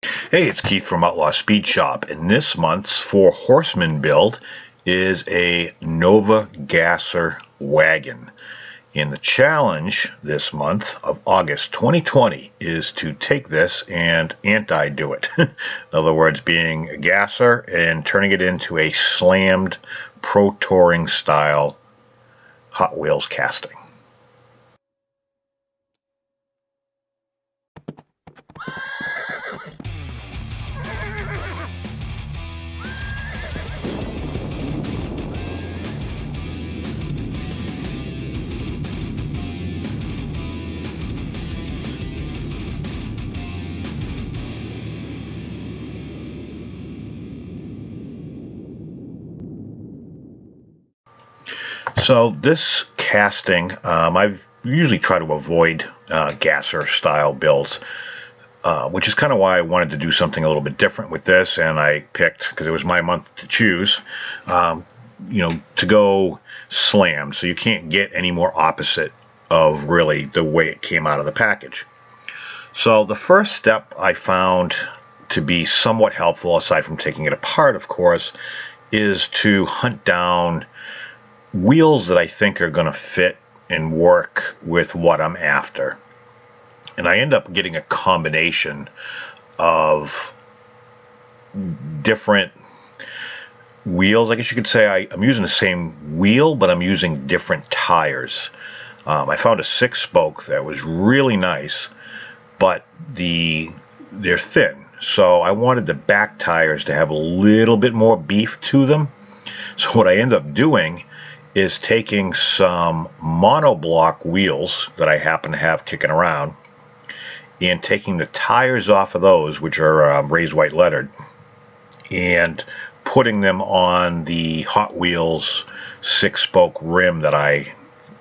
Hey, it's Keith from Outlaw Speed Shop, and this month's Four Horseman build is a Nova Gasser Wagon. And the challenge this month of August 2020 is to take this and anti-do it. In other words, being a gasser and turning it into a slammed Pro Touring style Hot Wheels casting. So this casting, I've usually try to avoid gasser style builds, which is kind of why I wanted to do something a little bit different with this. And I picked, because it was my month to choose, um, to go slammed. So you can't get any more opposite of really the way it came out of the package. So the first step I found to be somewhat helpful, aside from taking it apart, of course, is to hunt down wheels that I think are going to fit and work with what I'm after. And I end up getting a combination of different wheels. I guess you could say I'm using the same wheel, but I'm using different tires. I found a 6-spoke that was really nice, but they're thin. So I wanted the back tires to have a little bit more beef to them. So what I end up doing is taking some monoblock wheels that I happen to have kicking around and taking the tires off of those, which are raised white lettered, and putting them on the Hot Wheels 6-spoke rim that I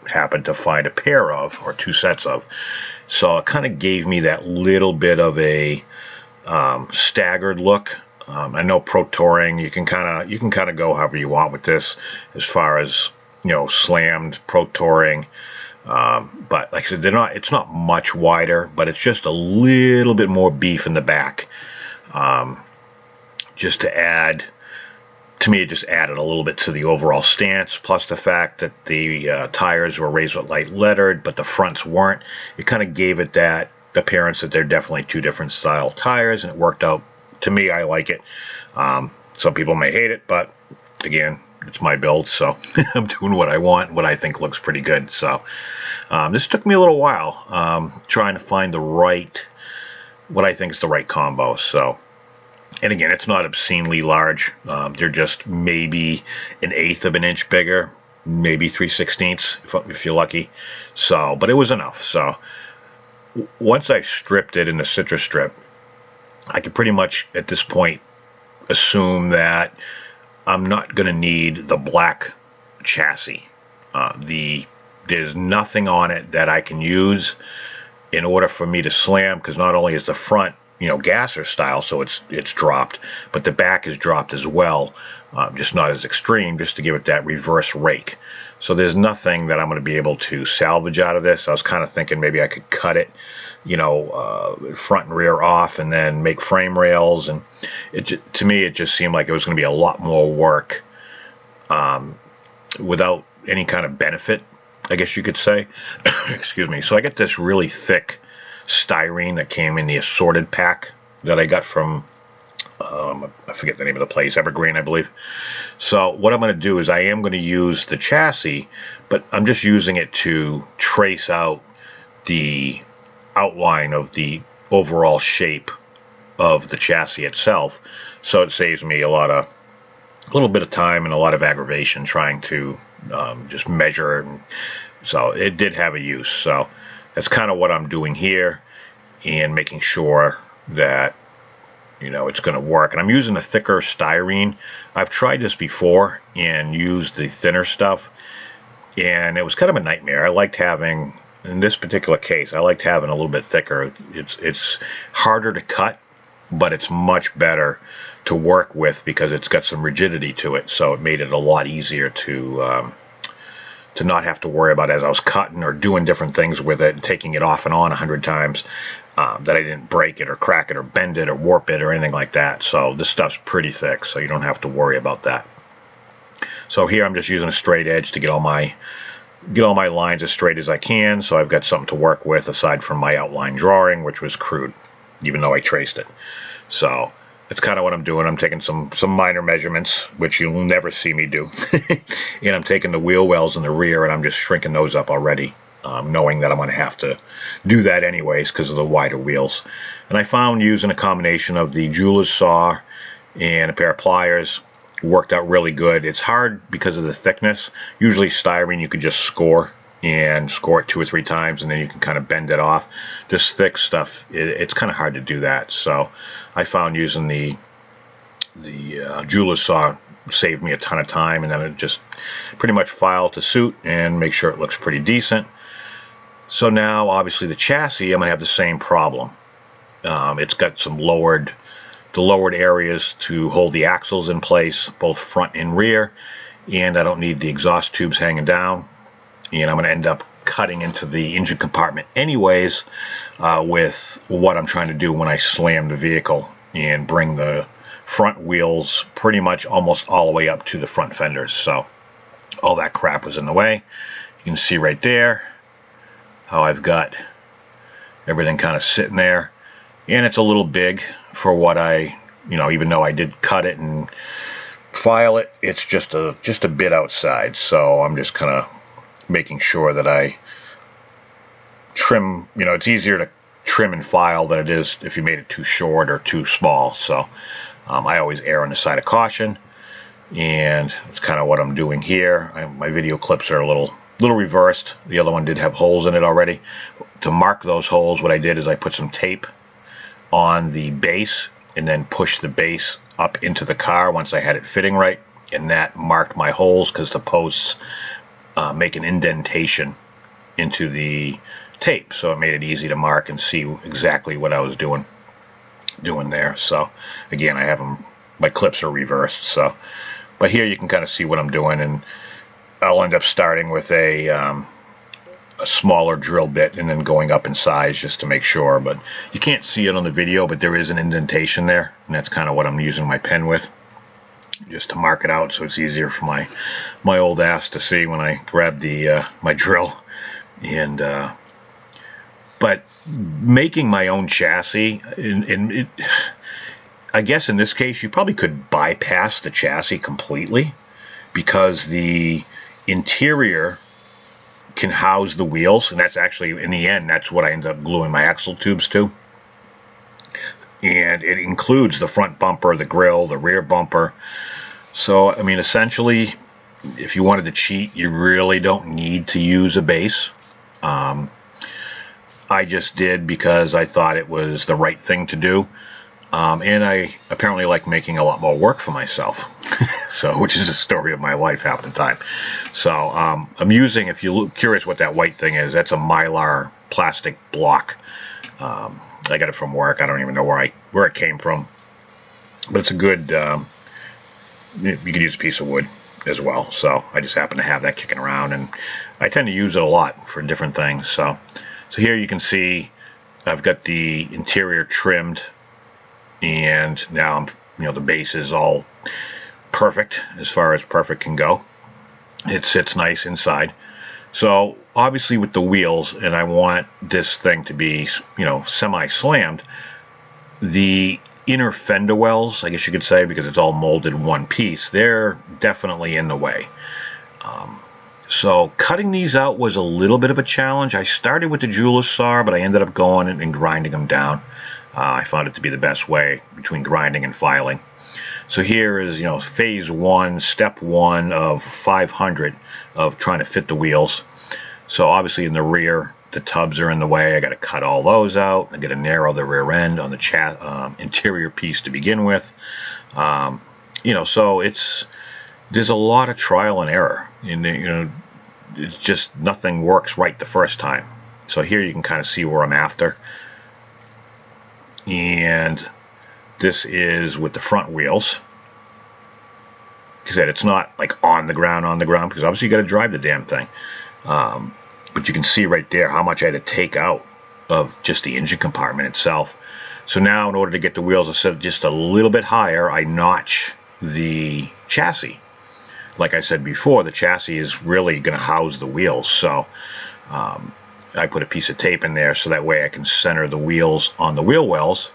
happened to find a pair of, or 2 sets of. So it kind of gave me that little bit of a staggered look. I know Pro Touring, you can kind of go however you want with this, as far as slammed Pro Touring. But like I said, it's not much wider, but it's just a little bit more beef in the back. Just to add, to me, it just added a little bit to the overall stance. Plus the fact that the tires were raised with light lettered, but the fronts weren't. It kind of gave it that appearance that they're definitely two different style tires, and it worked out. To me, I like it. Some people may hate it, but again, it's my build, so I'm doing what I want, what I think looks pretty good. So this took me a little while trying to find what I think is the right combo. So, and again, it's not obscenely large. They're just maybe 1/8 of an inch bigger, maybe 3/16 if you're lucky. So, but it was enough. So once I stripped it in the citrus strip, I could pretty much at this point assume that I'm not going to need the black chassis. There's nothing on it that I can use in order for me to slam, because not only is the front gasser style, so it's dropped, but the back is dropped as well, just not as extreme, just to give it that reverse rake. So there's nothing that I'm going to be able to salvage out of this. I was kind of thinking maybe I could cut it, front and rear off, and then make frame rails. And to me, it just seemed like it was going to be a lot more work without any kind of benefit, I guess you could say. Excuse me. So I get this really thick styrene that came in the assorted pack that I got from I forget the name of the place, Evergreen, I believe. So what I'm going to do is I am going to use the chassis, but I'm just using it to trace out the outline of the overall shape of the chassis itself. So it saves me a little bit of time and a lot of aggravation trying to just measure. And so it did have a use. So that's kind of what I'm doing here, and making sure that it's going to work. And I'm using a thicker styrene. I've tried this before and used the thinner stuff, and it was kind of a nightmare. I liked having, in this particular case, I liked having a little bit thicker. It's harder to cut, but it's much better to work with because it's got some rigidity to it. So it made it a lot easier to to not have to worry about as I was cutting or doing different things with it and taking it off and on 100 times, that I didn't break it or crack it or bend it or warp it or anything like that. So this stuff's pretty thick, so you don't have to worry about that. So here I'm just using a straight edge to get all my lines as straight as I can, so I've got something to work with aside from my outline drawing, which was crude, even though I traced it. So that's kind of what I'm doing. I'm taking some minor measurements, which you'll never see me do. And I'm taking the wheel wells in the rear, and I'm just shrinking those up already, knowing that I'm going to have to do that anyways because of the wider wheels. And I found using a combination of the jeweler's saw and a pair of pliers worked out really good. It's hard because of the thickness. Usually styrene you could just score it 2 or 3 times, and then you can kind of bend it off. This thick stuff, it's kind of hard to do that. So I found using the jeweler's saw saved me a ton of time, and then it just pretty much file to suit and make sure it looks pretty decent. So now obviously the chassis, I'm going to have the same problem. It's got some lowered areas to hold the axles in place, both front and rear, and I don't need the exhaust tubes hanging down. And I'm going to end up cutting into the engine compartment anyways, with what I'm trying to do when I slam the vehicle and bring the front wheels pretty much almost all the way up to the front fenders. So all that crap was in the way. You can see right there how I've got everything kind of sitting there, and it's a little big for what even though I did cut it and file it, it's just a bit outside. So I'm just kind of making sure that I trim. It's easier to trim and file than it is if you made it too short or too small. So I always err on the side of caution, and that's kind of what I'm doing here. My video clips are a little reversed. The other one did have holes in it already. To mark those holes, what I did is I put some tape on the base and then pushed the base up into the car once I had it fitting right, and that marked my holes because the posts make an indentation into the tape, so it made it easy to mark and see exactly what I was doing there. So again, I have them, my clips are reversed, so but here you can kind of see what I'm doing, and I'll end up starting with a smaller drill bit and then going up in size just to make sure. But you can't see it on the video, but there is an indentation there, and that's kind of what I'm using my pen with, just to mark it out so it's easier for my old ass to see when I grab the my drill. And but making my own chassis, I guess in this case you probably could bypass the chassis completely, because the interior can house the wheels, and that's actually, in the end, that's what I ended up gluing my axle tubes to. And it includes the front bumper, the grille, the rear bumper. So I mean, essentially, if you wanted to cheat, you really don't need to use a base. I just did because I thought it was the right thing to do. And I apparently like making a lot more work for myself, so, which is the story of my life half the time. So I'm using, if you're curious what that white thing is, that's a Mylar plastic block. I got it from work. I don't even know where it came from, but it's a good, you could use a piece of wood as well. So I just happen to have that kicking around, and I tend to use it a lot for different things. So here you can see I've got the interior trimmed, and now the base is all perfect as far as perfect can go. It sits nice inside. So obviously with the wheels, and I want this thing to be semi-slammed, the inner fender wells, I guess you could say, because it's all molded in one piece, they're definitely in the way. So cutting these out was a little bit of a challenge. I started with the jeweler's saw, but I ended up going and grinding them down. I found it to be the best way between grinding and filing. So here is, phase 1, step 1 of 500 of trying to fit the wheels. So obviously in the rear, the tubs are in the way. I got to cut all those out. I got to narrow the rear end on the interior piece to begin with. So there's a lot of trial and error, and it's just nothing works right the first time. So here you can kind of see where I'm after. And this is with the front wheels. I said, it's not like on the ground, because obviously you got to drive the damn thing. But you can see right there how much I had to take out of just the engine compartment itself. So now in order to get the wheels to sit just a little bit higher, I notch the chassis. Like I said before, the chassis is really going to house the wheels. So I put a piece of tape in there so that way I can center the wheels on the wheel wells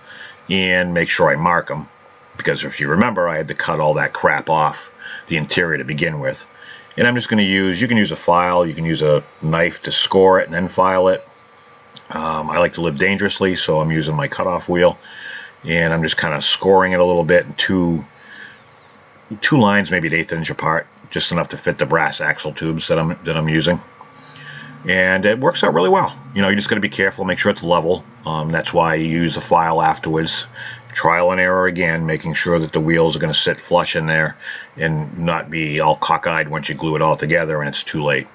and make sure I mark them. Because if you remember, I had to cut all that crap off the interior to begin with. And I'm just going to use, you can use a file, you can use a knife to score it and then file it. I like to live dangerously, so I'm using my cutoff wheel. And I'm just kind of scoring it a little bit in two lines, maybe an 1/8 inch apart, just enough to fit the brass axle tubes that I'm using. And it works out really well. You know, you just got to be careful, make sure it's level. That's why you use the file afterwards. Trial and error again, making sure that the wheels are going to sit flush in there and not be all cockeyed once you glue it all together and it's too late.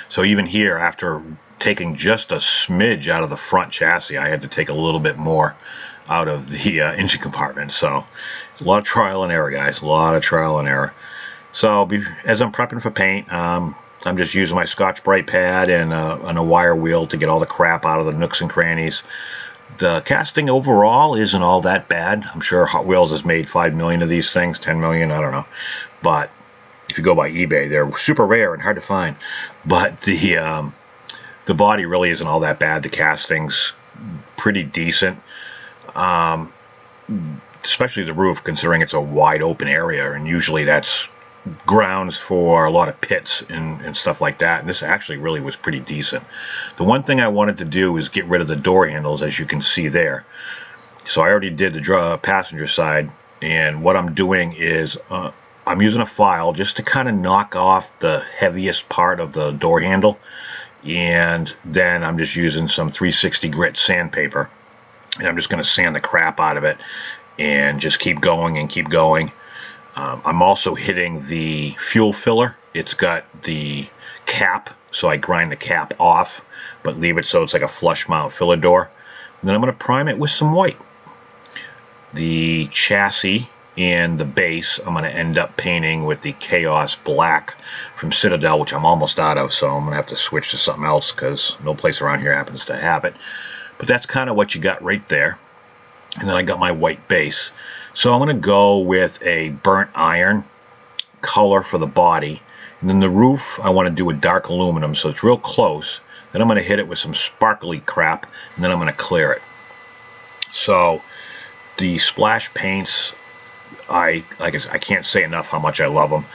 So even here, after taking just a smidge out of the front chassis, I had to take a little bit more out of the engine compartment. So it's a lot of trial and error, guys, a lot of trial and error. So as I'm prepping for paint, I'm just using my Scotch-Brite pad and a wire wheel to get all the crap out of the nooks and crannies. The casting overall isn't all that bad. I'm sure Hot Wheels has made 5 million of these things, 10 million, I don't know. But if you go by eBay, they're super rare and hard to find. But the body really isn't all that bad. The casting's pretty decent. Especially the roof, considering it's a wide open area, and usually that's grounds for a lot of pits and stuff like that, and this actually really was pretty decent. The one thing I wanted to do is get rid of the door handles, as you can see there. So I already did the passenger side, and what I'm doing is I'm using a file just to kind of knock off the heaviest part of the door handle, and then I'm just using some 360 grit sandpaper, and I'm just going to sand the crap out of it and just keep going and keep going. I'm also hitting the fuel filler. It's got the cap, so I grind the cap off, but leave it so it's like a flush mount filler door. And then I'm going to prime it with some white. The chassis and the base I'm going to end up painting with the Chaos Black from Citadel, which I'm almost out of, so I'm going to have to switch to something else because no place around here happens to have it. But that's kind of what you got right there. And then I got my white base. So I'm going to go with a burnt iron color for the body. And then the roof, I want to do a dark aluminum, so it's real close. Then I'm going to hit it with some sparkly crap, and then I'm going to clear it. So the splash paints, I can't say enough how much I love them.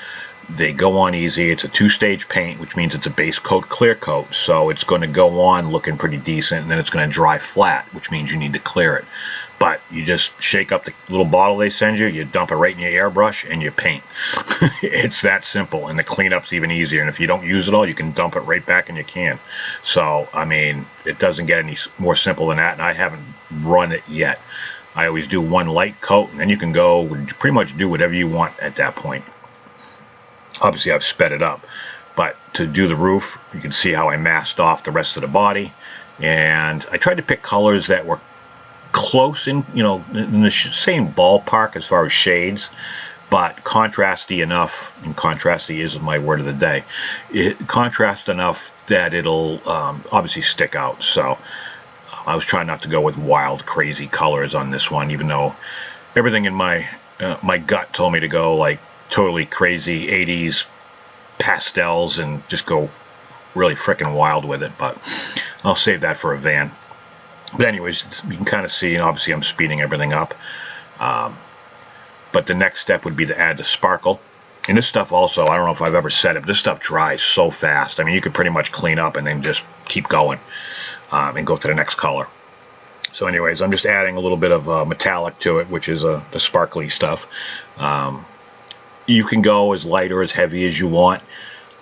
They go on easy. It's a 2-stage paint, which means it's a base coat, clear coat. So it's going to go on looking pretty decent, and then it's going to dry flat, which means you need to clear it. But you just shake up the little bottle they send you, you dump it right in your airbrush, and you paint. It's that simple, and the cleanup's even easier. And if you don't use it all, you can dump it right back in your can. So, I mean, it doesn't get any more simple than that, and I haven't run it yet. I always do one light coat, and then you can go pretty much do whatever you want at that point. Obviously, I've sped it up. But to do the roof, you can see how I masked off the rest of the body. And I tried to pick colors that were close in the same ballpark as far as shades, but contrasty enough, and contrasty is my word of the day, contrast enough that it'll obviously stick out. So I was trying not to go with wild, crazy colors on this one, even though everything in my gut told me to go like totally crazy 80s pastels and just go really freaking wild with it, but I'll save that for a van. But anyways, you can kind of see, and obviously I'm speeding everything up. But the next step would be to add the sparkle. And this stuff also, I don't know if I've ever said it, but this stuff dries so fast. I mean, you could pretty much clean up and then just keep going and go to the next color. So anyways, I'm just adding a little bit of metallic to it, which is the sparkly stuff. You can go as light or as heavy as you want.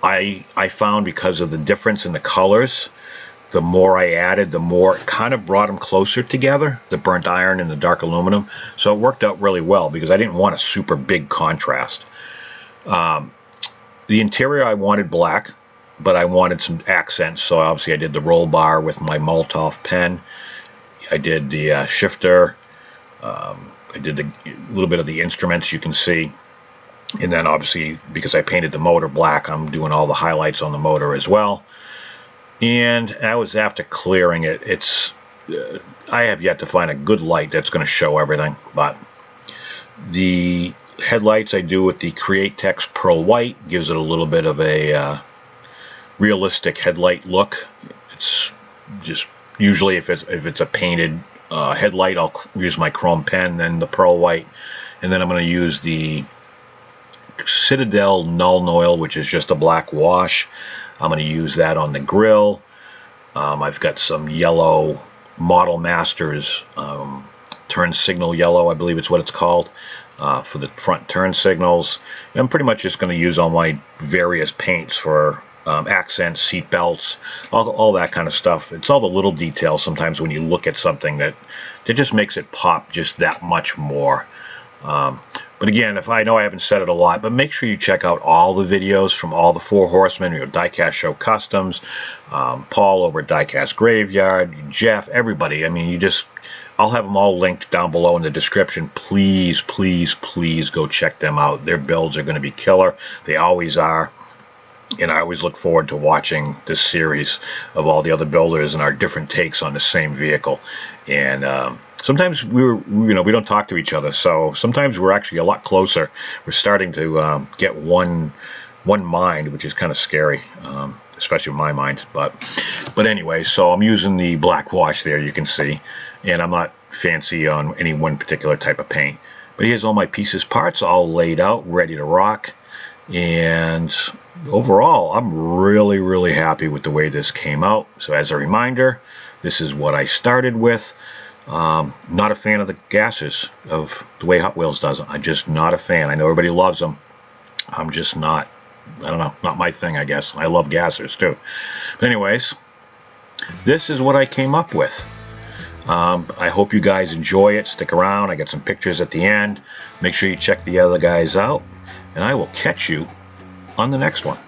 I found because of the difference in the colors, the more I added, the more it kind of brought them closer together, the burnt iron and the dark aluminum. So it worked out really well because I didn't want a super big contrast. The interior I wanted black, but I wanted some accents. So obviously I did the roll bar with my Molotov pen. I did the shifter. I did a little bit of the instruments, you can see. And then obviously, because I painted the motor black, I'm doing all the highlights on the motor as well. And that was after clearing it. I have yet to find a good light that's going to show everything, but the headlights I do with the Create Text Pearl White gives it a little bit of a realistic headlight look. It's just usually if it's a painted headlight, I'll use my chrome pen, then the Pearl White, and then I'm going to use the Citadel Null Oil, which is just a black wash. I'm going to use that on the grill. I've got some yellow Model Masters turn signal yellow, I believe it's what it's called, for the front turn signals. And I'm pretty much just going to use all my various paints for accents, seat belts, all that kind of stuff. It's all the little details sometimes when you look at something that just makes it pop just that much more. But again, I know I haven't said it a lot, but make sure you check out all the videos from all the Four Horsemen, Diecast Show Customs, Paul over at Diecast Graveyard, Jeff, everybody. I mean, I'll have them all linked down below in the description. Please, please, please go check them out. Their builds are going to be killer. They always are. And I always look forward to watching this series of all the other builders and our different takes on the same vehicle. And sometimes we don't talk to each other, so sometimes we're actually a lot closer. We're starting to get one mind, which is kind of scary, especially in my mind. But anyway, so I'm using the black wash there, you can see, and I'm not fancy on any one particular type of paint. But here's all my pieces, parts all laid out, ready to rock. And overall, I'm really, really happy with the way this came out. So as a reminder, this is what I started with. Not a fan of the gases, of the way Hot Wheels does them. I'm just not a fan. I know everybody loves them. I'm just not. I don't know, not my thing, I guess. I love gassers too. But anyways, this is what I came up with. I hope you guys enjoy it. Stick around. I got some pictures at the end. Make sure you check the other guys out. And I will catch you on the next one.